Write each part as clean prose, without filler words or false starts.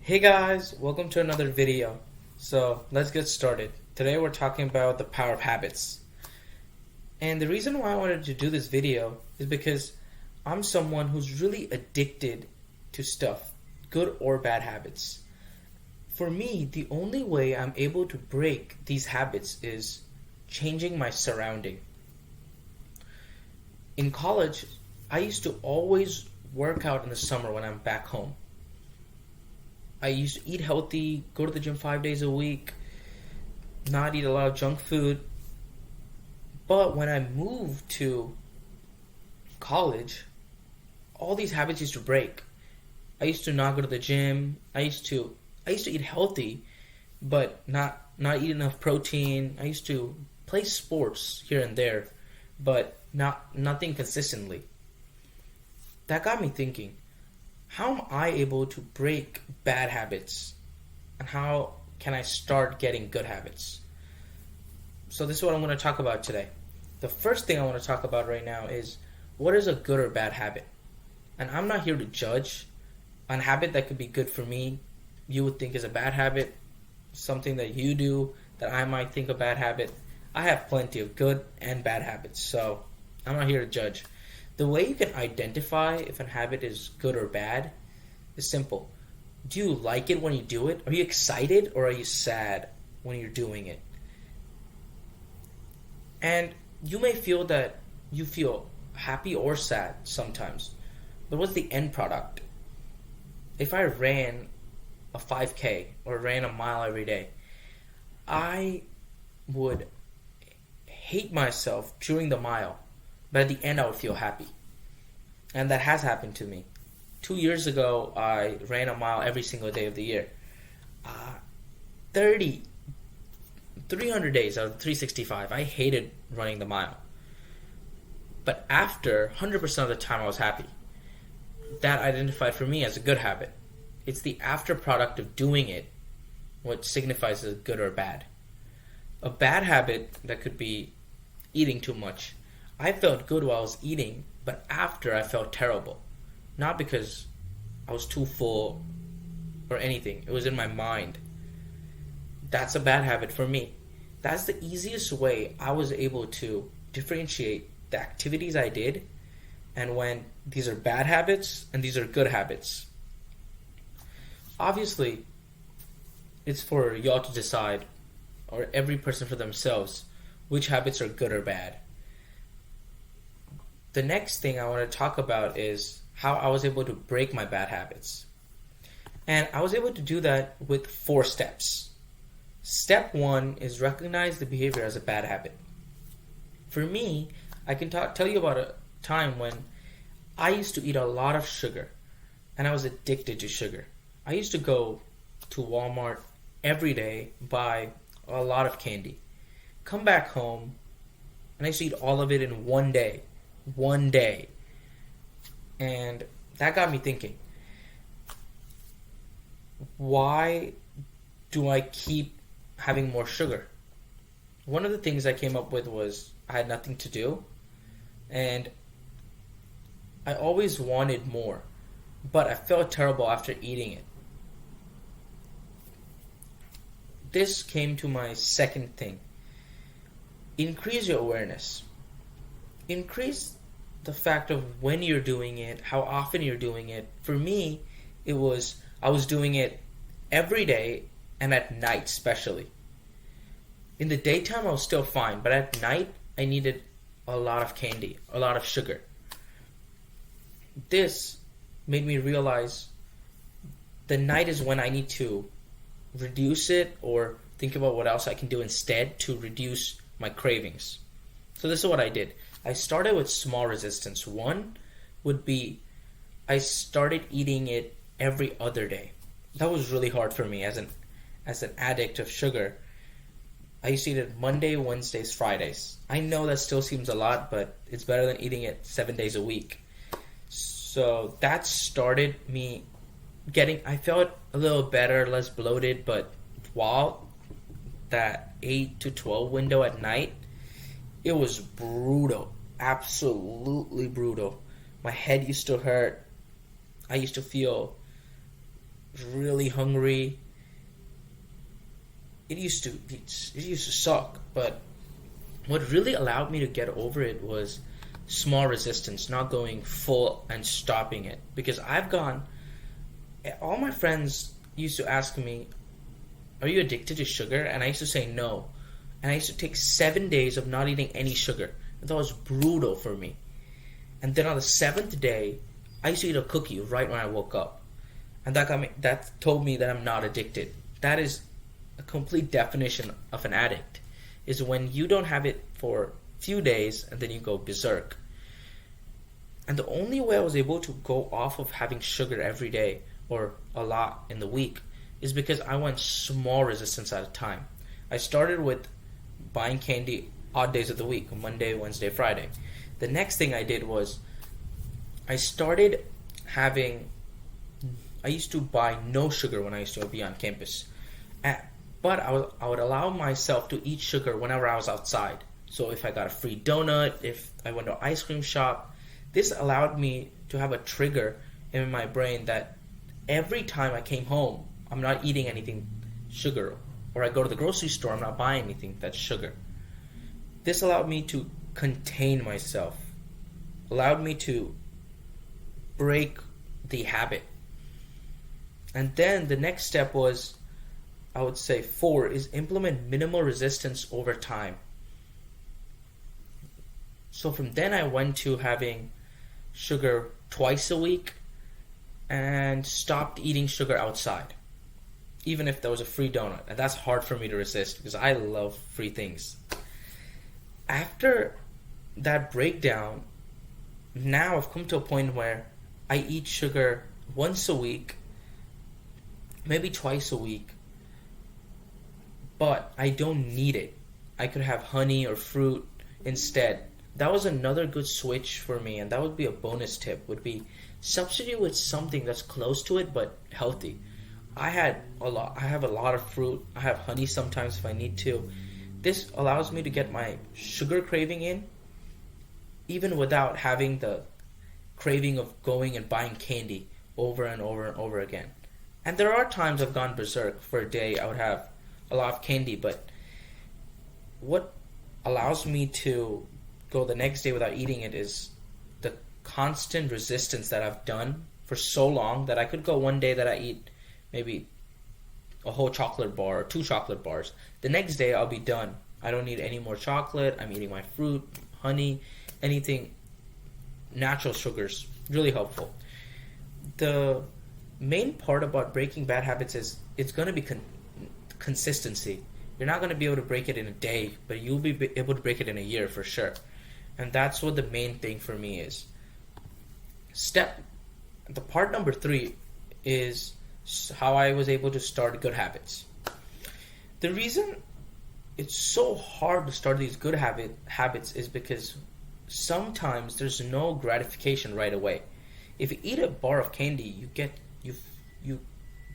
Hey guys, welcome to another video. So let's get started. Today we're talking about the power of habits. And the reason why I wanted to do this video is because I'm someone who's really addicted to stuff, good or bad habits. For me, the only way I'm able to break these habits is changing my surrounding. In college, I used to always work out in the summer when I'm back home. I used to eat healthy, go to the gym 5 days a week, not eat a lot of junk food. But when I moved to college, all these habits used to break. I used to not go to the gym. I used to eat healthy, but not eat enough protein. I used to play sports here and there, but nothing consistently. That got me thinking, how am I able to break bad habits? And how can I start getting good habits? So this is what I'm going to talk about today. The first thing I want to talk about right now is what is a good or bad habit? And I'm not here to judge. A habit that could be good for me, you would think is a bad habit. Something that you do that I might think a bad habit. I have plenty of good and bad habits, so I'm not here to judge. The way you can identify if a habit is good or bad is simple. Do you like it when you do it? Are you excited or are you sad when you're doing it? And you may feel that you feel happy or sad sometimes. But what's the end product? If I ran a 5K or ran a mile every day, I would hate myself during the mile, but at the end I would feel happy. And that has happened to me. 2 years ago, I ran a mile every single day of the year. 30, 300 days out of 365, I hated running the mile. But after, 100% of the time I was happy. That identified for me as a good habit. It's the after product of doing it what signifies as good or bad. A bad habit that could be eating too much. I felt good while I was eating, but after I felt terrible. Not because I was too full or anything. It was in my mind. That's a bad habit for me. That's the easiest way I was able to differentiate the activities I did and when these are bad habits and these are good habits. Obviously, it's for y'all to decide, or every person for themselves, which habits are good or bad. The next thing I want to talk about is how I was able to break my bad habits. And I was able to do that with 4 steps. Step 1 is recognize the behavior as a bad habit. For me, I can tell you about a time when I used to eat a lot of sugar and I was addicted to sugar. I used to go to Walmart every day, buy a lot of candy, come back home, and I used to eat all of it in one day. One day. And that got me thinking, why do I keep having more sugar? One of the things I came up with was I had nothing to do and I always wanted more, but I felt terrible after eating it. This came to my second thing. Increase your awareness. Increase the fact of when you're doing it, how often you're doing it. For me, I was doing it every day and at night especially. In the daytime I was still fine, but at night I needed a lot of candy, a lot of sugar. This made me realize the night is when I need to reduce it or think about what else I can do instead to reduce my cravings. So this is what I did. I started with small resistance. One would be I started eating it every other day. That was really hard for me as an addict of sugar. I used to eat it Monday, Wednesdays, Fridays. I know that still seems a lot, but it's better than eating it 7 days a week. So that started me I felt a little better, less bloated, but while that 8 to 12 window at night, it was brutal. Absolutely brutal. My head used to hurt. I used to feel really hungry. It used to suck, but what really allowed me to get over it was small resistance, not going full and stopping it. Because all my friends used to ask me, "Are you addicted to sugar?" And I used to say no. And I used to take 7 days of not eating any sugar. That was brutal for me. And then on the seventh day, I used to eat a cookie right when I woke up. And that told me that I'm not addicted. That is a complete definition of an addict, is when you don't have it for a few days and then you go berserk. And the only way I was able to go off of having sugar every day or a lot in the week is because I went small resistance at a time. I started with buying candy odd days of the week, Monday, Wednesday, Friday. The next thing I did was I started having, I used to buy no sugar when I used to be on campus. But I would allow myself to eat sugar whenever I was outside. So if I got a free donut, if I went to an ice cream shop, this allowed me to have a trigger in my brain that every time I came home, I'm not eating anything sugar. Or I go to the grocery store, I'm not buying anything that's sugar. This allowed me to contain myself, allowed me to break the habit. And then the next step was, I would say 4, is implement minimal resistance over time. So from then I went to having sugar twice a week and stopped eating sugar outside, even if there was a free donut. And that's hard for me to resist because I love free things. After that breakdown, now I've come to a point where I eat sugar once a week, maybe twice a week, but I don't need it. I could have honey or fruit instead. That was another good switch for me, and that would be a bonus tip, would be substitute with something that's close to it but healthy. I have a lot of fruit. I have honey sometimes if I need to. This allows me to get my sugar craving in, even without having the craving of going and buying candy over and over and over again. And there are times I've gone berserk. For a day I would have a lot of candy, but what allows me to go the next day without eating it is the constant resistance that I've done for so long that I could go one day that I eat maybe a whole chocolate bar or 2 chocolate bars. The next day I'll be done. I don't need any more chocolate. I'm eating my fruit, honey, anything, natural sugars. Really helpful. The main part about breaking bad habits is it's going to be consistency. You're not going to be able to break it in a day, but you'll be able to break it in a year for sure. And that's what the main thing for me is. The part number 3 is how I was able to start good habits. The reason it's so hard to start these good habits is because sometimes there's no gratification right away. If you eat a bar of candy, you get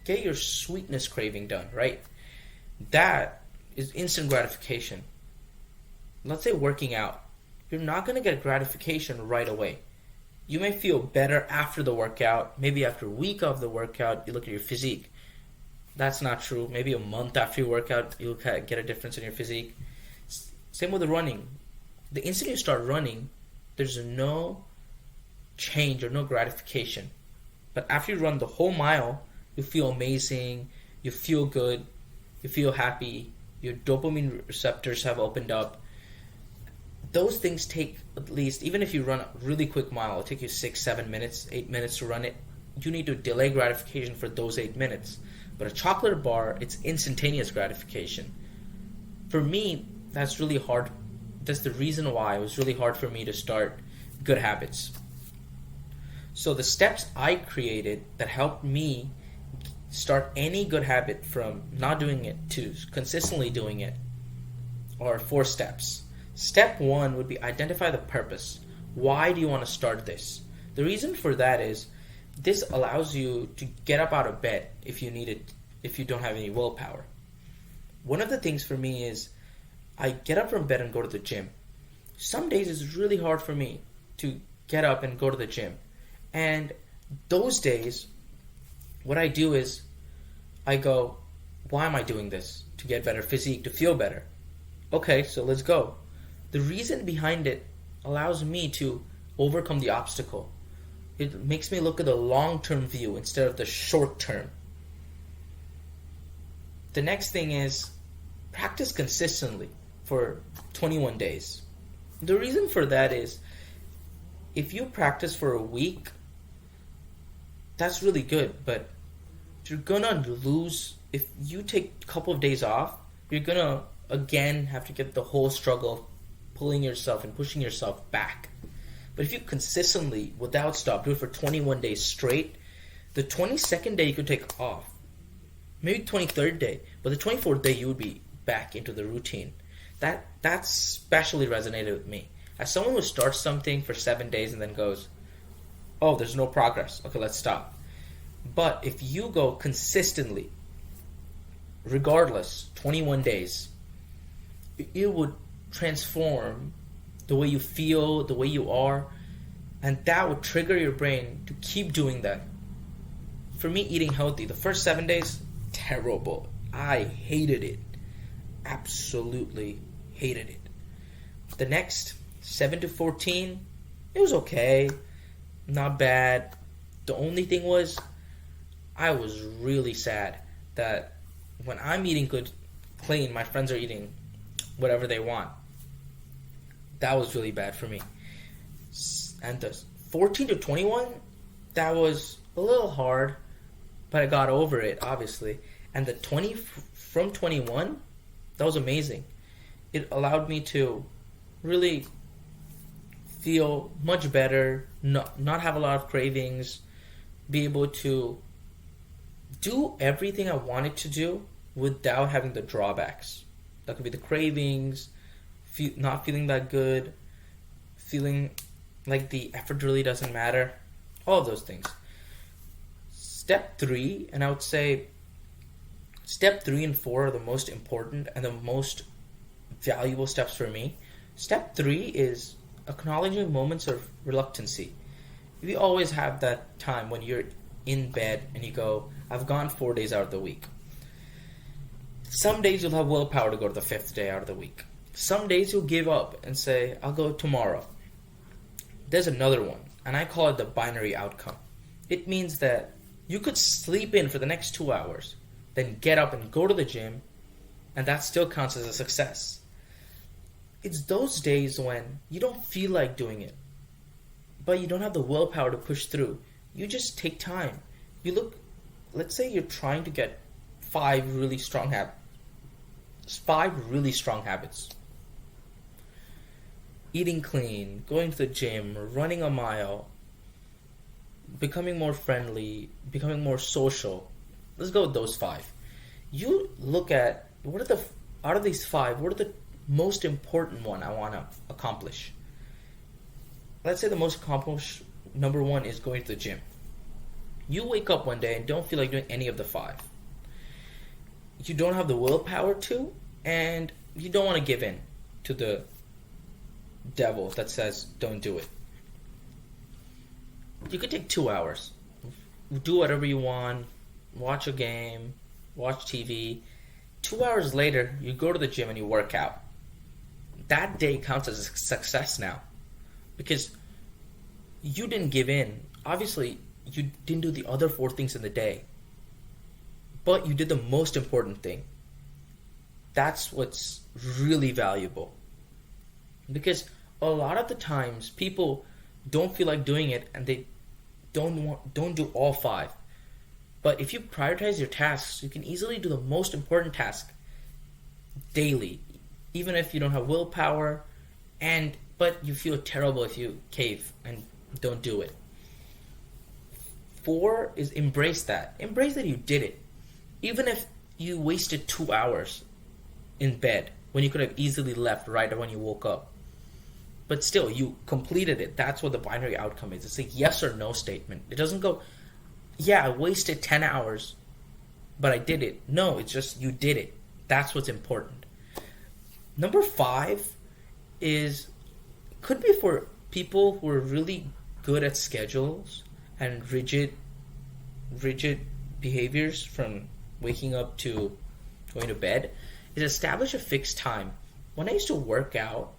your sweetness craving done, right? That is instant gratification. Let's say working out. You're not going to get gratification right away. You may feel better after the workout. Maybe after a week of the workout, you look at your physique. That's not true. Maybe a month after your workout, you'll get a difference in your physique. Same with the running. The instant you start running, there's no change or no gratification. But after you run the whole mile, you feel amazing, you feel good, you feel happy, your dopamine receptors have opened up. Those things take at least, even if you run a really quick mile, it'll take you 6, 7 minutes, 8 minutes to run it. You need to delay gratification for those 8 minutes. But a chocolate bar, it's instantaneous gratification. For me, that's really hard. That's the reason why it was really hard for me to start good habits. So the steps I created that helped me start any good habit from not doing it to consistently doing it are 4 steps. Step 1 would be identify the purpose. Why do you want to start this? The reason for that is this allows you to get up out of bed if you need it, if you don't have any willpower. One of the things for me is I get up from bed and go to the gym. Some days it's really hard for me to get up and go to the gym. And those days, what I do is I go, why am I doing this? To get better physique, to feel better. Okay, so let's go. The reason behind it allows me to overcome the obstacle. It makes me look at the long-term view instead of the short-term. The next thing is practice consistently for 21 days. The reason for that is if you practice for a week, that's really good, but you're gonna lose. If you take a couple of days off, you're gonna again have to get the whole struggle of pulling yourself and pushing yourself back. But if you consistently, without stop, do it for 21 days straight, the 22nd day you could take off. Maybe 23rd day, but the 24th day you would be back into the routine. That especially resonated with me. As someone who starts something for 7 days and then goes, oh, there's no progress. Okay, let's stop. But if you go consistently, regardless, 21 days, it would transform the way you feel, the way you are, and that would trigger your brain to keep doing that. For me, eating healthy, the first 7 days, terrible. I hated it. Absolutely hated it. The next 7 to 14, it was okay. Not bad. The only thing was, I was really sad that when I'm eating good, clean, my friends are eating whatever they want. That was really bad for me. And the 14 to 21, that was a little hard, but I got over it, obviously. And the 20 from 21, that was amazing. It allowed me to really feel much better, not have a lot of cravings, be able to do everything I wanted to do without having the drawbacks. That could be the cravings, not feeling that good, feeling like the effort really doesn't matter, all of those things. Step 3, and I would say step 3 and 4 are the most important and the most valuable steps for me. Step 3 is acknowledging moments of reluctancy. We always have that time when you're in bed and you go, I've gone 4 days out of the week. Some days you'll have willpower to go to the 5th day out of the week. Some days you'll give up and say, I'll go tomorrow. There's another one, and I call it the binary outcome. It means that you could sleep in for the next 2 hours, then get up and go to the gym, and that still counts as a success. It's those days when you don't feel like doing it, but you don't have the willpower to push through. You just take time. Let's say you're trying to get 5 really strong habits. 5 really strong habits. Eating clean, going to the gym, running a mile, becoming more friendly, becoming more social. Let's go with those 5. You look at out of these 5, what are the most important one I want to accomplish? Let's say the most accomplished number 1 is going to the gym. You wake up one day and don't feel like doing any of the 5. You don't have the willpower to, and you don't want to give in to the devil that says don't do it. You could take 2 hours, do whatever you want, watch a game, watch TV. 2 hours later, you go to the gym and you work out. That day counts as a success now, because you didn't give in. Obviously, you didn't do the other 4 things in the day, but you did the most important thing. That's what's really valuable. Because a lot of the times people don't feel like doing it and they don't do all 5. But if you prioritize your tasks, you can easily do the most important task daily, even if you don't have willpower, but you feel terrible if you cave and don't do it. 4 is embrace that. Embrace that you did it. Even if you wasted 2 hours in bed when you could have easily left right when you woke up. But still, you completed it. That's what the binary outcome is. It's a yes or no statement. It doesn't go, yeah, I wasted 10 hours, but I did it. No, it's just you did it. That's what's important. Number 5 could be for people who are really good at schedules and rigid behaviors from waking up to going to bed, is establish a fixed time. When I used to work out,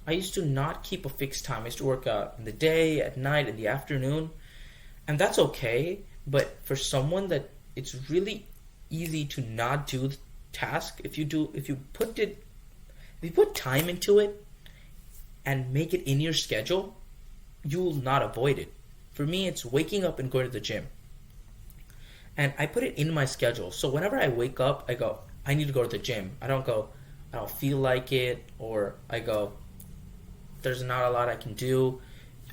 I used to not keep a fixed time. I used to work out in the day, at night, in the afternoon, and that's okay. But for someone that it's really easy to not do the task, if you put time into it and make it in your schedule, you will not avoid it. For me, it's waking up and going to the gym. And I put it in my schedule. So whenever I wake up, I go, I need to go to the gym. I don't go, I don't feel like it, or I go, there's not a lot I can do.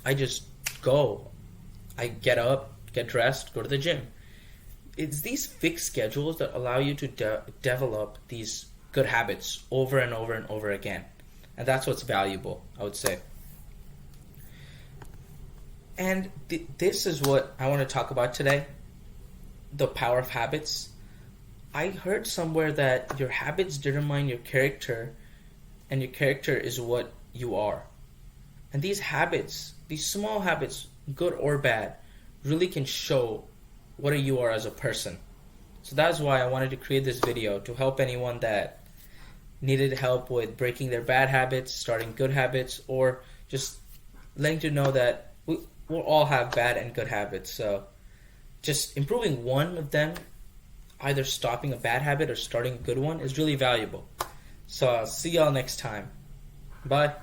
I just go. I get up, get dressed, go to the gym. It's these fixed schedules that allow you to develop these good habits over and over and over again. And that's what's valuable, I would say. And this is what I want to talk about today, the power of habits. I heard somewhere that your habits determine your character, and your character is what you are. And these habits, these small habits, good or bad, really can show what you are as a person. So that's why I wanted to create this video, to help anyone that needed help with breaking their bad habits, starting good habits, or just letting you know that we'll all have bad and good habits. So just improving one of them, either stopping a bad habit or starting a good one, is really valuable. So I'll see y'all next time. Bye.